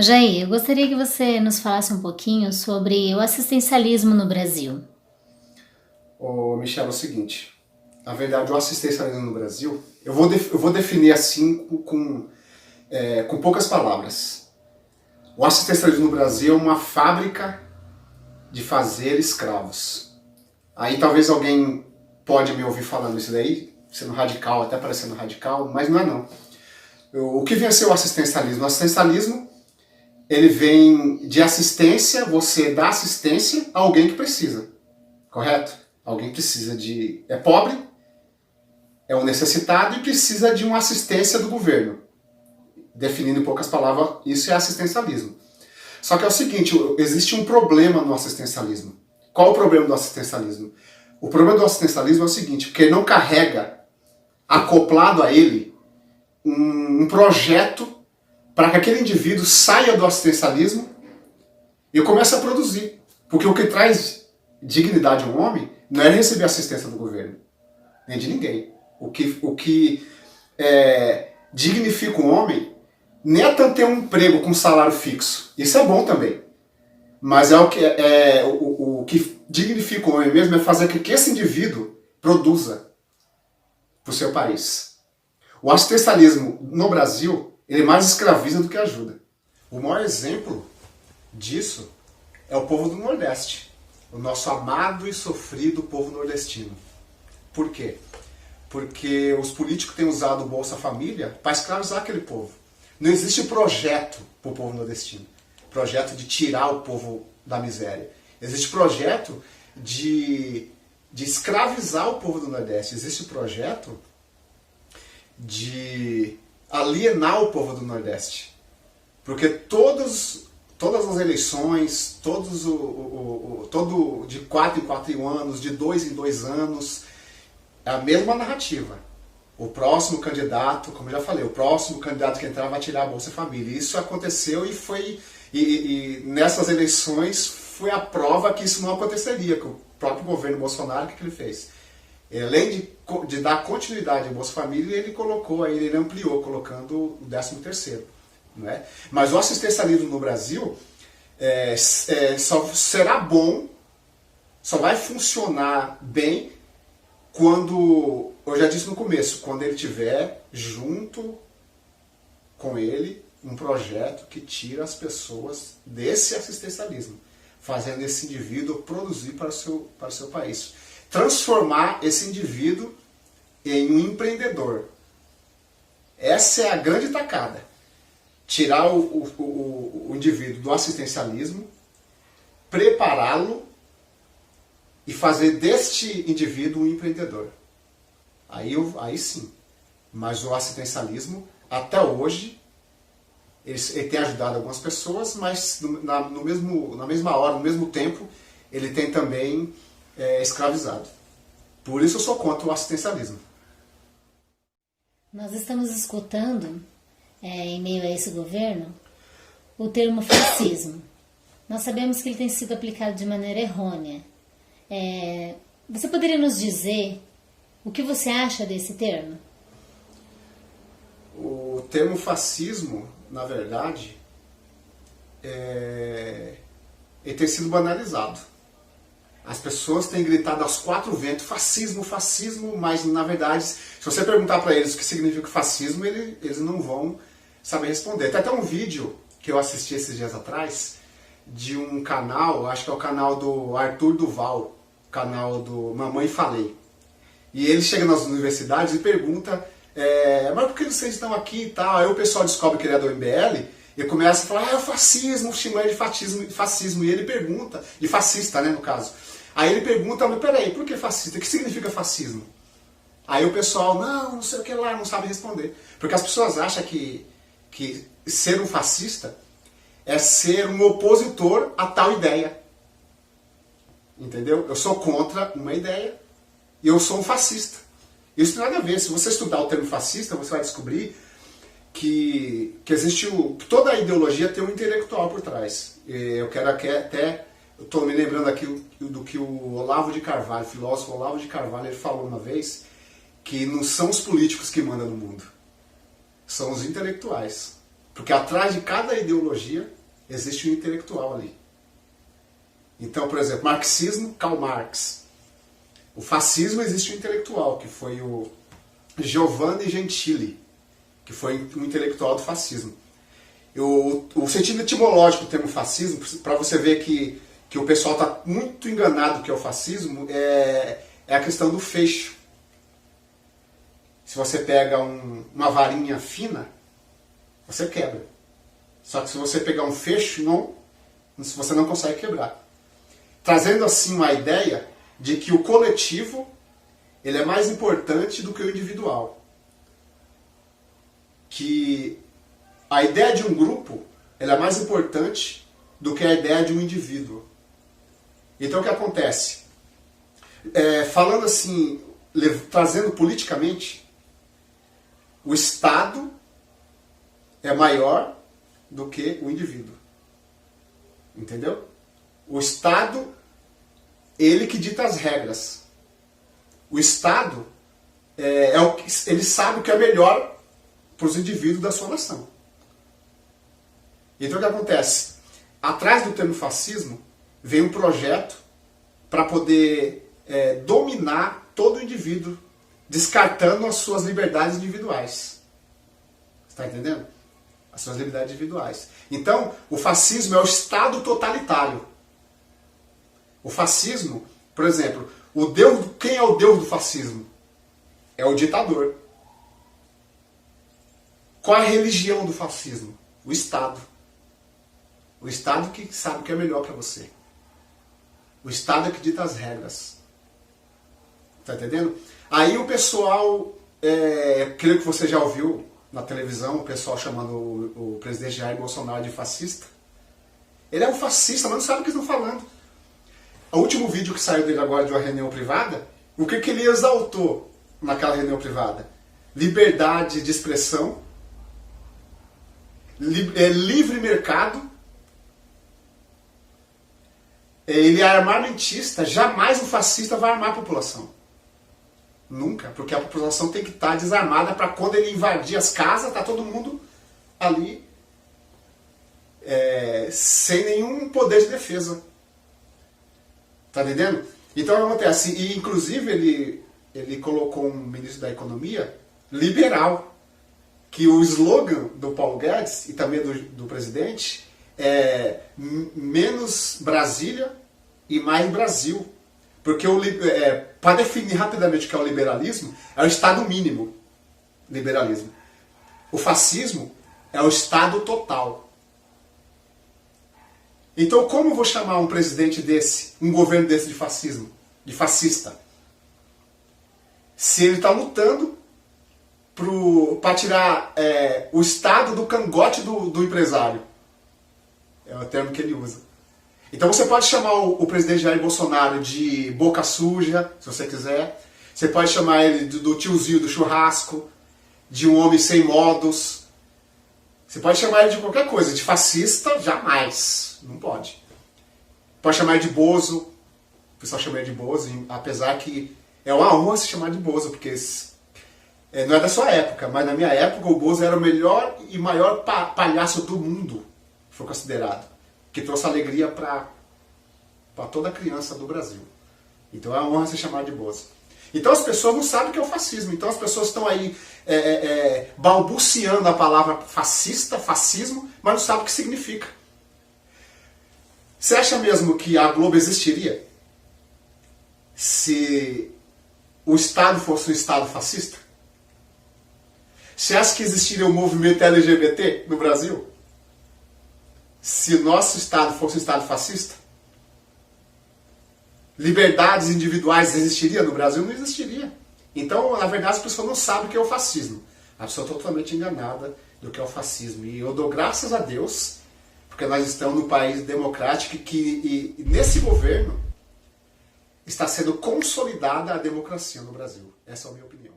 Jair, eu gostaria que você nos falasse um pouquinho sobre o assistencialismo no Brasil. Ô, Michel, é o seguinte, na verdade o assistencialismo no Brasil, eu vou definir assim com poucas palavras. O assistencialismo no Brasil é uma fábrica de fazer escravos. Aí talvez alguém pode me ouvir falando isso daí, sendo radical, até parecendo radical, mas não é não. O que vem a ser o assistencialismo? O assistencialismo, ele vem de assistência, você dá assistência a alguém que precisa, correto? Alguém precisa de... é pobre, é um necessitado e precisa de uma assistência do governo. Definindo em poucas palavras, isso é assistencialismo. Só que é o seguinte, existe um problema no assistencialismo. Qual o problema do assistencialismo? O problema do assistencialismo é o seguinte, porque ele não carrega, acoplado a ele, um projeto para que aquele indivíduo saia do assistencialismo e comece a produzir. Porque o que traz dignidade a um homem não é receber assistência do governo, nem de ninguém. O que dignifica um homem nem é tanto ter um emprego com salário fixo. Isso é bom também. Mas o que dignifica o homem mesmo é fazer com que esse indivíduo produza para o seu país. O assistencialismo no Brasil, ele mais escraviza do que ajuda. O maior exemplo disso é o povo do Nordeste. O nosso amado e sofrido povo nordestino. Por quê? Porque os políticos têm usado o Bolsa Família para escravizar aquele povo. Não existe projeto para o povo nordestino. Projeto de tirar o povo da miséria. Existe projeto de escravizar o povo do Nordeste. Existe projeto de alienar o povo do Nordeste. Porque todas as eleições, todo de 4 em 4 anos, de 2 em 2 anos, é a mesma narrativa. O próximo candidato, como eu já falei, o próximo candidato que entrar vai tirar a Bolsa Família. Isso aconteceu e nessas eleições foi a prova que isso não aconteceria, que o próprio governo Bolsonaro, o que ele fez? Além de dar continuidade à Bolsa Família, ele ampliou, colocando o 13º. Não é? Mas o assistencialismo no Brasil só será bom, só vai funcionar bem quando, eu já disse no começo, quando ele tiver junto com ele um projeto que tira as pessoas desse assistencialismo, fazendo esse indivíduo produzir para o seu país. Transformar esse indivíduo em um empreendedor. Essa é a grande tacada. Tirar o indivíduo do assistencialismo, prepará-lo e fazer deste indivíduo um empreendedor. Aí sim. Mas o assistencialismo, até hoje, ele tem ajudado algumas pessoas, mas na mesma hora, no mesmo tempo, ele tem também escravizado. Por isso eu sou contra o assistencialismo. Nós estamos escutando, em meio a esse governo, o termo fascismo. Nós sabemos que ele tem sido aplicado de maneira errônea. Você poderia nos dizer o que você acha desse termo? O termo fascismo, na verdade, ele tem sido banalizado. As pessoas têm gritado aos 4 ventos, fascismo, fascismo, mas na verdade, se você perguntar para eles o que significa fascismo, eles não vão saber responder. Tem até um vídeo que eu assisti esses dias atrás, de um canal, acho que é o canal do Arthur Duval, canal do Mamãe Falei. E ele chega nas universidades e pergunta, mas por que vocês estão aqui e tal? Aí o pessoal descobre que ele é do MBL e começa a falar, é o fascismo, xingando de fascismo. E ele pergunta, de fascista, né, no caso. Aí ele pergunta, mas peraí, por que fascista? O que significa fascismo? Aí o pessoal, não sei o que lá, não sabe responder. Porque as pessoas acham que ser um fascista é ser um opositor a tal ideia. Entendeu? Eu sou contra uma ideia e eu sou um fascista. Isso não tem nada a ver. Se você estudar o termo fascista, você vai descobrir que existe toda a ideologia tem um intelectual por trás. Eu estou me lembrando aqui do que o Olavo de Carvalho, o filósofo Olavo de Carvalho, ele falou uma vez, que não são os políticos que mandam no mundo, são os intelectuais. Porque atrás de cada ideologia existe um intelectual ali. Então, por exemplo, marxismo, Karl Marx. O fascismo existe um intelectual, que foi o Giovanni Gentili, que foi um intelectual do fascismo. O sentido etimológico do termo fascismo, para você ver que o pessoal está muito enganado que é o fascismo, é a questão do fecho. Se você pega uma varinha fina, você quebra. Só que se você pegar um fecho, você não consegue quebrar. Trazendo assim uma ideia de que o coletivo ele é mais importante do que o individual. Que a ideia de um grupo ela é mais importante do que a ideia de um indivíduo. Então o que acontece? Falando assim, trazendo politicamente, o Estado é maior do que o indivíduo. Entendeu? O Estado, ele que dita as regras. O Estado, ele sabe o que é melhor para os indivíduos da sua nação. Então o que acontece? Atrás do termo fascismo, vem um projeto para poder dominar todo o indivíduo, descartando as suas liberdades individuais. Está entendendo? As suas liberdades individuais. Então, o fascismo é o Estado totalitário. O fascismo, por exemplo, quem é o Deus do fascismo? É o ditador. Qual é a religião do fascismo? O Estado. O Estado que sabe o que é melhor para você. O Estado é que dita as regras. Tá entendendo? Aí o pessoal, creio que você já ouviu na televisão, o pessoal chamando o presidente Jair Bolsonaro de fascista. Ele é um fascista, mas não sabe o que estão falando. O último vídeo que saiu dele agora de uma reunião privada, o que ele exaltou naquela reunião privada? Liberdade de expressão, livre mercado. Ele é armamentista, jamais um fascista vai armar a população. Nunca, porque a população tem que estar desarmada para quando ele invadir as casas, tá todo mundo ali sem nenhum poder de defesa. Tá entendendo? Então o que acontece? E inclusive ele colocou um ministro da Economia liberal, que o slogan do Paulo Guedes e também do presidente é menos Brasília e mais Brasil. Porque para definir rapidamente o que é o liberalismo, é o Estado mínimo. Liberalismo. O fascismo é o Estado total. Então como eu vou chamar um presidente desse, um governo desse de fascismo, de fascista? Se ele está lutando para tirar o Estado do cangote do empresário. É o termo que ele usa. Então você pode chamar o presidente Jair Bolsonaro de boca suja, se você quiser. Você pode chamar ele do tiozinho do churrasco, de um homem sem modos. Você pode chamar ele de qualquer coisa. De fascista, jamais. Não pode. Pode chamar ele de bozo. O pessoal chama ele de bozo, apesar que é uma honra se chamar de bozo, porque não é da sua época, mas na minha época o bozo era o melhor e maior palhaço do mundo, foi considerado. Que trouxe alegria para toda criança do Brasil. Então é uma honra se chamar de bozo. Então as pessoas não sabem o que é o fascismo. Então as pessoas estão aí balbuciando a palavra fascista, fascismo, mas não sabem o que significa. Você acha mesmo que a Globo existiria se o Estado fosse um Estado fascista? Você acha que existiria um movimento LGBT no Brasil? Se nosso Estado fosse um Estado fascista? Liberdades individuais existiria no Brasil? Não existiria. Então, na verdade, as pessoas não sabem o que é o fascismo. A pessoa é totalmente enganada do que é o fascismo. E eu dou graças a Deus, porque nós estamos num país democrático e nesse governo está sendo consolidada a democracia no Brasil. Essa é a minha opinião.